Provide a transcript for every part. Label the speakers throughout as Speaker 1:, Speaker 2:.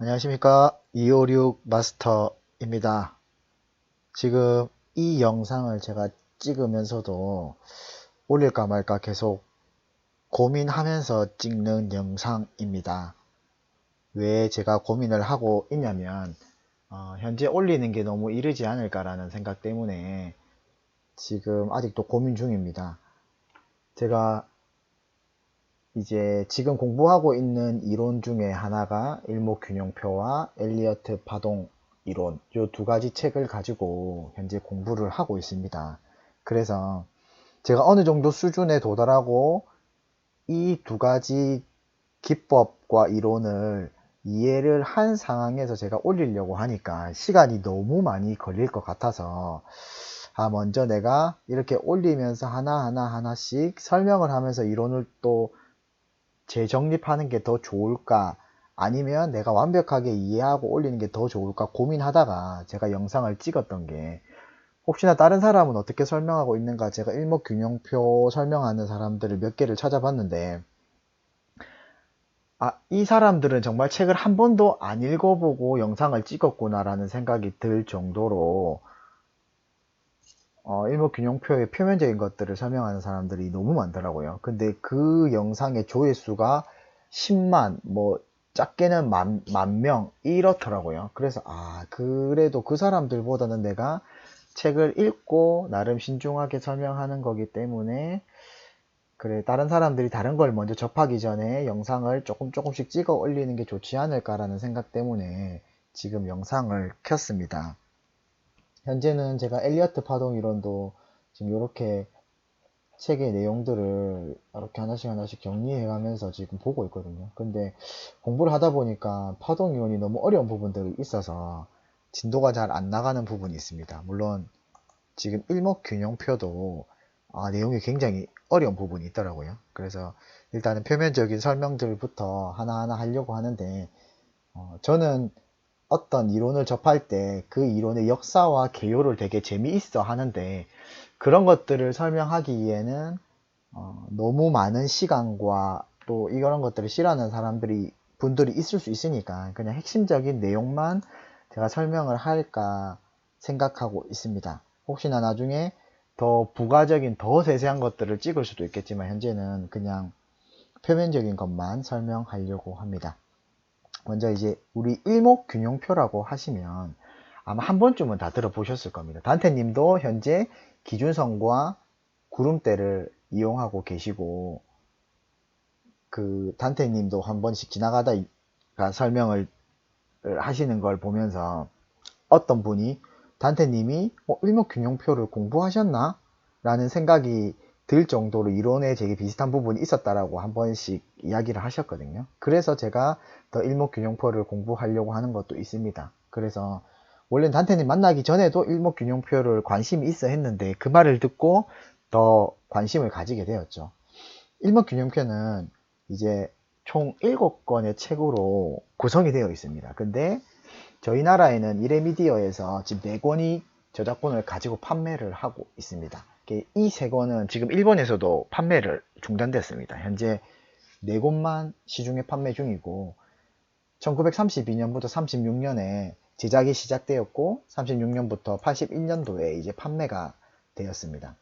Speaker 1: 안녕하십니까. 256 마스터입니다. 지금 이 영상을 제가 찍으면서도 올릴까 말까 계속 고민하면서 찍는 영상입니다. 왜 제가 고민을 하고 있냐면 현재 올리는 게 너무 이르지 않을까라는 생각 때문에 지금 아직도 고민 중입니다. 제가 이제 지금 공부하고 있는 이론 중에 하나가 일목균형표와 엘리어트 파동 이론, 이 두 가지 책을 가지고 현재 공부를 하고 있습니다. 그래서 제가 어느 정도 수준에 도달하고 이 두 가지 기법과 이론을 이해를 한 상황에서 제가 올리려고 하니까 시간이 너무 많이 걸릴 것 같아서 먼저 내가 이렇게 올리면서 하나씩 설명을 하면서 이론을 또 재정립하는 게 더 좋을까, 아니면 내가 완벽하게 이해하고 올리는 게 더 좋을까 고민하다가 제가 영상을 찍었던 게, 혹시나 다른 사람은 어떻게 설명하고 있는가 제가 일목균형표 설명하는 사람들을 몇 개를 찾아봤는데, 이 사람들은 정말 책을 한 번도 안 읽어보고 영상을 찍었구나라는 생각이 들 정도로 일목균형표의 표면적인 것들을 설명하는 사람들이 너무 많더라고요. 근데 그 영상의 조회수가 10만, 뭐 작게는 만 명 이렇더라고요. 그래서 그래도 그 사람들보다는 내가 책을 읽고 나름 신중하게 설명하는 거기 때문에, 그래, 다른 사람들이 다른 걸 먼저 접하기 전에 영상을 조금씩 찍어 올리는 게 좋지 않을까라는 생각 때문에 지금 영상을 켰습니다. 현재는 제가 엘리어트 파동 이론도 지금 이렇게 책의 내용들을 이렇게 하나씩 정리해 가면서 지금 보고 있거든요. 근데 공부를 하다 보니까 파동 이론이 너무 어려운 부분들이 있어서 진도가 잘 안 나가는 부분이 있습니다. 물론 지금 일목균형표도 내용이 굉장히 어려운 부분이 있더라고요. 그래서 일단은 표면적인 설명들부터 하나하나 하려고 하는데, 저는 어떤 이론을 접할 때 그 이론의 역사와 개요를 되게 재미있어 하는데, 그런 것들을 설명하기에는 너무 많은 시간과 또 이런 것들을 싫어하는 분들이 있을 수 있으니까 그냥 핵심적인 내용만 제가 설명을 할까 생각하고 있습니다. 혹시나 나중에 더 부가적인 더 세세한 것들을 찍을 수도 있겠지만 현재는 그냥 표면적인 것만 설명하려고 합니다. 먼저 이제 우리 일목균형표라고 하시면 아마 한 번쯤은 다 들어보셨을 겁니다. 단테님도 현재 기준선과 구름대를 이용하고 계시고, 그 단테님도 한 번씩 지나가다 설명을 하시는 걸 보면서 어떤 분이 단테님이 일목균형표를 공부하셨나? 라는 생각이 들 정도로 이론에 되게 비슷한 부분이 있었다라고 한 번씩 이야기를 하셨거든요. 그래서 제가 더 일목균형표를 공부하려고 하는 것도 있습니다. 그래서 원래 단테님 만나기 전에도 일목균형표를 관심이 있어 했는데 그 말을 듣고 더 관심을 가지게 되었죠. 일목균형표는 이제 총 7권의 책으로 구성이 되어 있습니다. 근데 저희 나라에는 이레미디어에서 지금 4권이 저작권을 가지고 판매를 하고 있습니다. 이 3권은 지금 일본에서도 판매를 중단됐습니다. 현재 4권만 시중에 판매 중이고, 1932년부터 36년에 제작이 시작되었고 36년부터 81년도에 이제 판매가 되었습니다.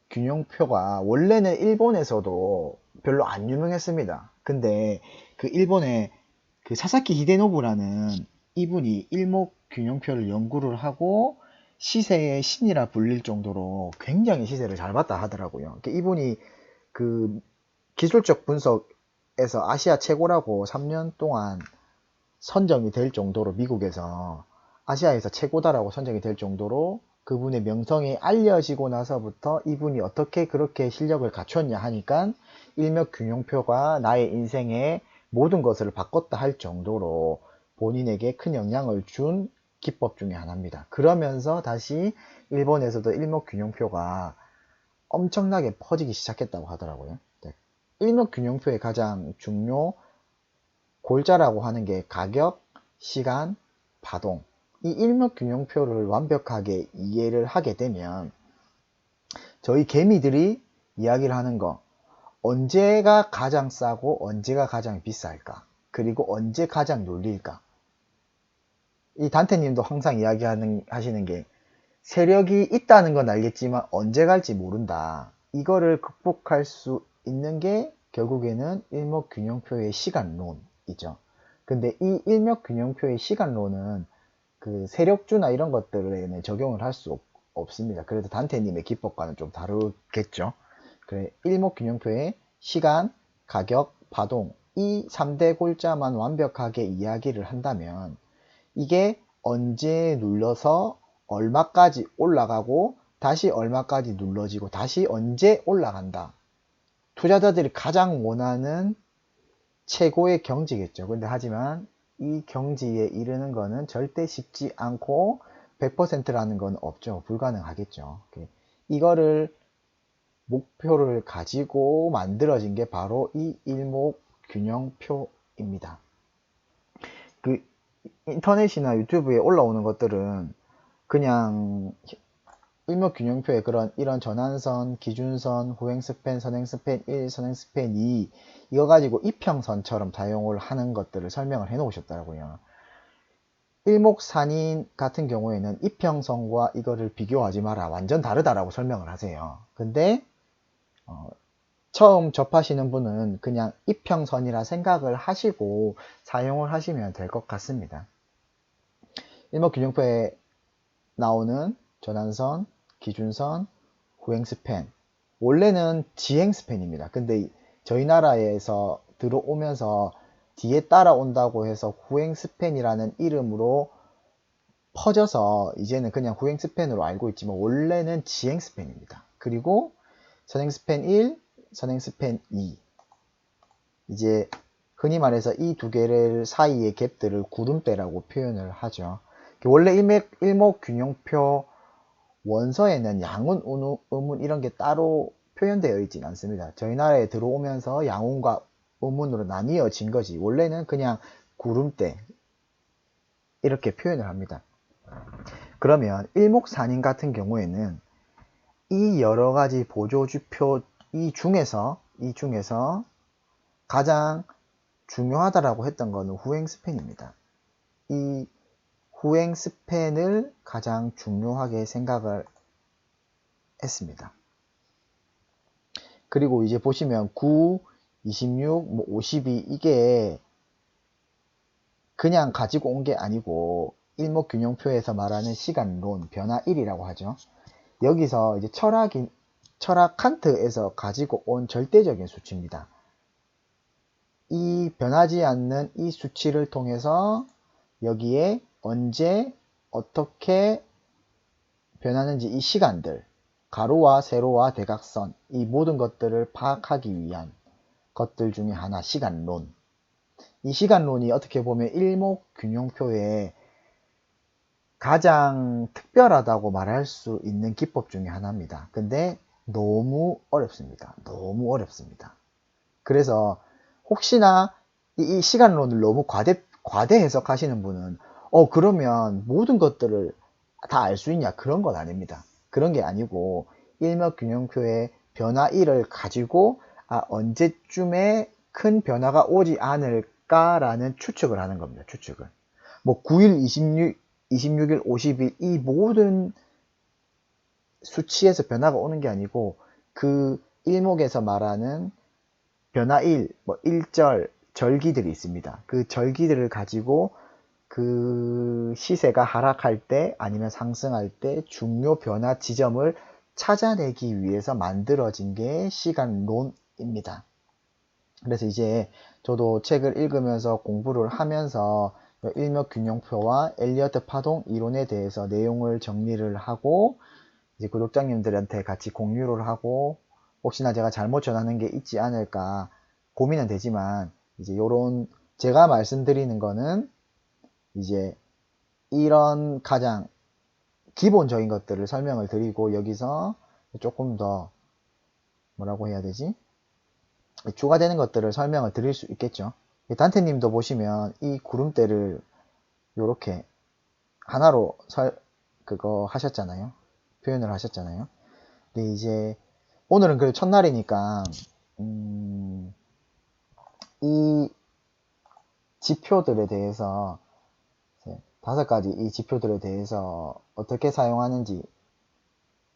Speaker 1: 일목균형표가 원래는 일본에서도 별로 안 유명했습니다. 근데 그 일본의 그 사사키 히데노부라는 이분이 일목균형표를 연구를 하고 시세의 신이라 불릴 정도로 굉장히 시세를 잘 봤다 하더라고요. 이분이 그 기술적 분석에서 아시아 최고라고 3년 동안 선정이 될 정도로, 미국에서 아시아에서 최고다라고 선정이 될 정도로 그분의 명성이 알려지고 나서부터 이분이 어떻게 그렇게 실력을 갖췄냐 하니까 일목균형표가 나의 인생의 모든 것을 바꿨다 할 정도로 본인에게 큰 영향을 준 기법 중에 하나입니다. 그러면서 다시 일본에서도 일목균형표가 엄청나게 퍼지기 시작했다고 하더라고요. 일목균형표의 가장 중요 골자라고 하는 게 가격, 시간, 파동. 이 일목균형표를 완벽하게 이해를 하게 되면 저희 개미들이 이야기를 하는 거, 언제가 가장 싸고 언제가 가장 비쌀까? 그리고 언제 가장 눌릴까? 이 단테님도 항상 하시는 게 세력이 있다는 건 알겠지만 언제 갈지 모른다. 이거를 극복할 수 있는 게 결국에는 일목균형표의 시간론이죠. 근데 이 일목균형표의 시간론은 그 세력주나 이런 것들에는 적용을 할 수 없습니다. 그래도 단테님의 기법과는 좀 다르겠죠. 그래, 일목균형표의 시간, 가격, 파동 이 3대 골자만 완벽하게 이야기를 한다면 이게 언제 눌러서 얼마까지 올라가고 다시 얼마까지 눌러지고 다시 언제 올라간다. 투자자들이 가장 원하는 최고의 경지겠죠. 근데 하지만 이 경지에 이르는 거는 절대 쉽지 않고 100%라는 건 없죠. 불가능하겠죠. 이거를 목표를 가지고 만들어진 게 바로 이 일목균형표입니다. 그 인터넷이나 유튜브에 올라오는 것들은 그냥 일목균형표에 이런 전환선, 기준선, 후행스팬, 선행스팬 1, 선행스팬 2 이거 가지고 이평선처럼 사용을 하는 것들을 설명을 해 놓으셨더라고요. 일목산인 같은 경우에는 이평선과 이거를 비교하지 마라. 완전 다르다라고 설명을 하세요. 근데 처음 접하시는 분은 그냥 이평선이라 생각을 하시고 사용을 하시면 될 것 같습니다. 일목균형표에 나오는 전환선, 기준선, 후행스팬 원래는 지행스팬입니다. 근데 저희 나라에서 들어오면서 뒤에 따라온다고 해서 후행스팬이라는 이름으로 퍼져서 이제는 그냥 후행스팬으로 알고 있지만 원래는 지행스팬입니다. 그리고 선행스팬 1, 선행스팬 2 이제 흔히 말해서 이 두 개를 사이의 갭들을 구름대라고 표현을 하죠. 원래 일목균형표 원서에는 양운, 음운 이런 게 따로 표현되어 있진 않습니다. 저희 나라에 들어오면서 양운과 음운으로 나뉘어진 거지. 원래는 그냥 구름대 이렇게 표현을 합니다. 그러면 일목산인 같은 경우에는 이 여러 가지 보조주표 이 중에서 가장 중요하다라고 했던 거는 후행스팬입니다. 이 후행스팬을 가장 중요하게 생각을 했습니다. 그리고 이제 보시면 9, 26, 52 이게 그냥 가지고 온 게 아니고 일목균형표에서 말하는 시간론 변화 1이라고 하죠. 여기서 이제 철학 칸트에서 가지고 온 절대적인 수치입니다. 이 변하지 않는 이 수치를 통해서 여기에 언제 어떻게 변하는지 이 시간들 가로와 세로와 대각선 이 모든 것들을 파악하기 위한 것들 중에 하나 시간론. 이 시간론이 어떻게 보면 일목균형표의 가장 특별하다고 말할 수 있는 기법 중에 하나입니다. 근데 너무 어렵습니다. 너무 어렵습니다. 그래서 혹시나 이 시간론을 너무 과대 해석하시는 분은 그러면 모든 것들을 다 알 수 있냐 그런 건 아닙니다. 그런 게 아니고 일목균형표의 변화 1을 가지고 언제쯤에 큰 변화가 오지 않을까라는 추측을 하는 겁니다. 추측을. 뭐 9일, 26일, 50일 이 모든 수치에서 변화가 오는 게 아니고 그 일목에서 말하는 변화 1, 뭐 1절, 절기들이 있습니다. 그 절기들을 가지고 그 시세가 하락할 때 아니면 상승할 때 중요 변화 지점을 찾아내기 위해서 만들어진 게 시간론입니다. 그래서 이제 저도 책을 읽으면서 공부를 하면서 일목균형표와 엘리어트 파동 이론에 대해서 내용을 정리를 하고 이제 구독자님들한테 같이 공유를 하고 혹시나 제가 잘못 전하는 게 있지 않을까 고민은 되지만 이제 요런 제가 말씀드리는 거는 이제 이런 가장 기본적인 것들을 설명을 드리고 여기서 조금 더 뭐라고 해야 되지? 추가되는 것들을 설명을 드릴 수 있겠죠. 단테님도 보시면 이 구름대를 요렇게 하나로 그거 하셨잖아요. 표현을 하셨잖아요. 근데 이제 오늘은 그 첫날이니까 이 지표들에 대해서 5가지 이 지표들에 대해서 어떻게 사용하는지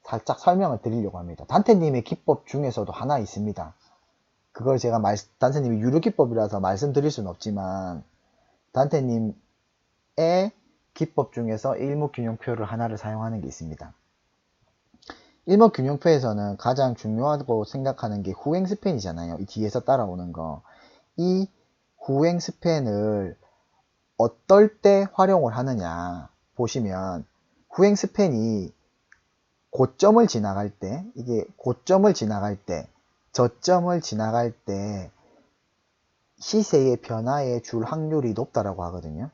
Speaker 1: 살짝 설명을 드리려고 합니다. 단테님의 기법 중에서도 하나 있습니다. 그걸 제가 단테님이 유료 기법이라서 말씀드릴 수는 없지만 단테님의 기법 중에서 일목균형표를 하나를 사용하는 게 있습니다. 일목균형표에서는 가장 중요하다고 생각하는 게 후행 스팬이잖아요. 이 뒤에서 따라오는 거. 이 후행 스팬을 어떨 때 활용을 하느냐 보시면 후행 스팬이 고점을 지나갈 때, 이게 고점을 지나갈 때, 저점을 지나갈 때 시세의 변화에 줄 확률이 높다라고 하거든요.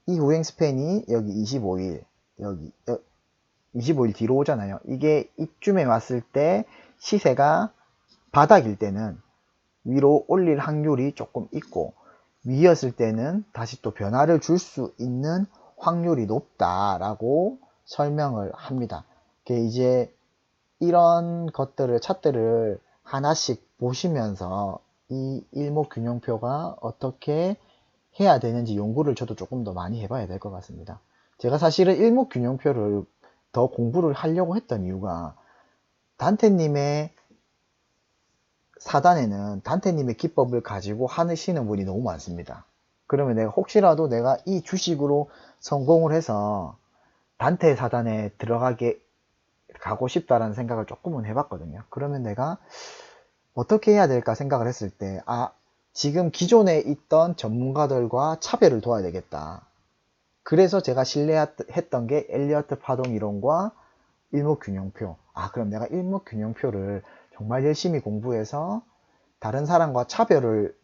Speaker 1: 이 후행 스팬이 여기 25일, 여기 25일 뒤로 오잖아요. 이게 이쯤에 왔을 때 시세가 바닥일 때는 위로 올릴 확률이 조금 있고 위였을 때는 다시 또 변화를 줄 수 있는 확률이 높다라고 설명을 합니다. 이제 이런 것들을 차트를 하나씩 보시면서 이 일목균형표가 어떻게 해야 되는지 연구를 저도 조금 더 많이 해봐야 될 것 같습니다. 제가 사실은 일목균형표를 더 공부를 하려고 했던 이유가 단테님의 사단에는 단테님의 기법을 가지고 하시는 분이 너무 많습니다. 그러면 내가 혹시라도 내가 이 주식으로 성공을 해서 단테 사단에 들어가게 가고 싶다라는 생각을 조금은 해봤거든요. 그러면 내가 어떻게 해야 될까 생각을 했을 때, 지금 기존에 있던 전문가들과 차별을 둬야 되겠다. 그래서 제가 신뢰했던 게 엘리어트 파동 이론과 일목균형표. 그럼 내가 일목균형표를 정말 열심히 공부해서 다른 사람과 차별을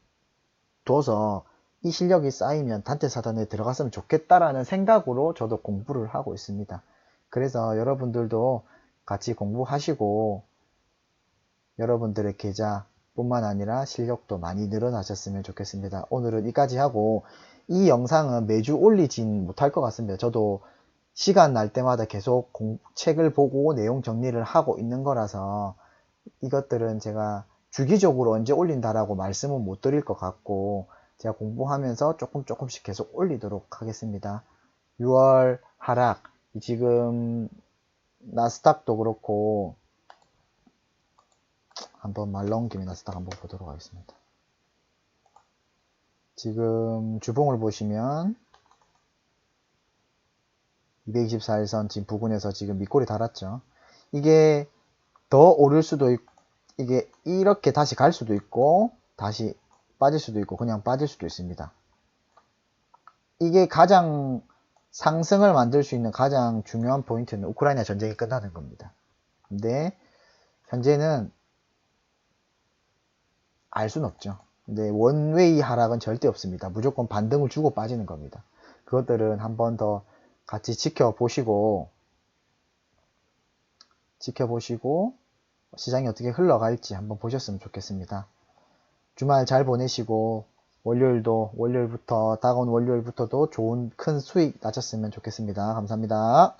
Speaker 1: 둬서 이 실력이 쌓이면 단테 사단에 들어갔으면 좋겠다라는 생각으로 저도 공부를 하고 있습니다. 그래서 여러분들도 같이 공부하시고 여러분들의 계좌뿐만 아니라 실력도 많이 늘어나셨으면 좋겠습니다. 오늘은 여기까지 하고 이 영상은 매주 올리진 못할 것 같습니다. 저도 시간 날 때마다 계속 책을 보고 내용 정리를 하고 있는 거라서 이것들은 제가 주기적으로 언제 올린다라고 말씀은 못 드릴 것 같고 제가 공부하면서 조금씩 계속 올리도록 하겠습니다. 6월 하락, 지금 나스닥도 그렇고 한번 말 나온 김에 나스닥 한번 보도록 하겠습니다. 지금 주봉을 보시면 224일선 지금 부근에서 지금 밑골이 달았죠. 이게 더 오를 수도 있고 이게 이렇게 다시 갈 수도 있고 다시 빠질 수도 있고 그냥 빠질 수도 있습니다. 이게 가장 상승을 만들 수 있는 가장 중요한 포인트는 우크라이나 전쟁이 끝나는 겁니다. 근데 현재는 알 수는 없죠. 근데 원웨이 하락은 절대 없습니다. 무조건 반등을 주고 빠지는 겁니다. 그것들은 한 번 더 같이 지켜보시고 시장이 어떻게 흘러갈지 한번 보셨으면 좋겠습니다. 주말 잘 보내시고 월요일부터 다가온 월요일부터도 좋은 큰 수익 나셨으면 좋겠습니다. 감사합니다.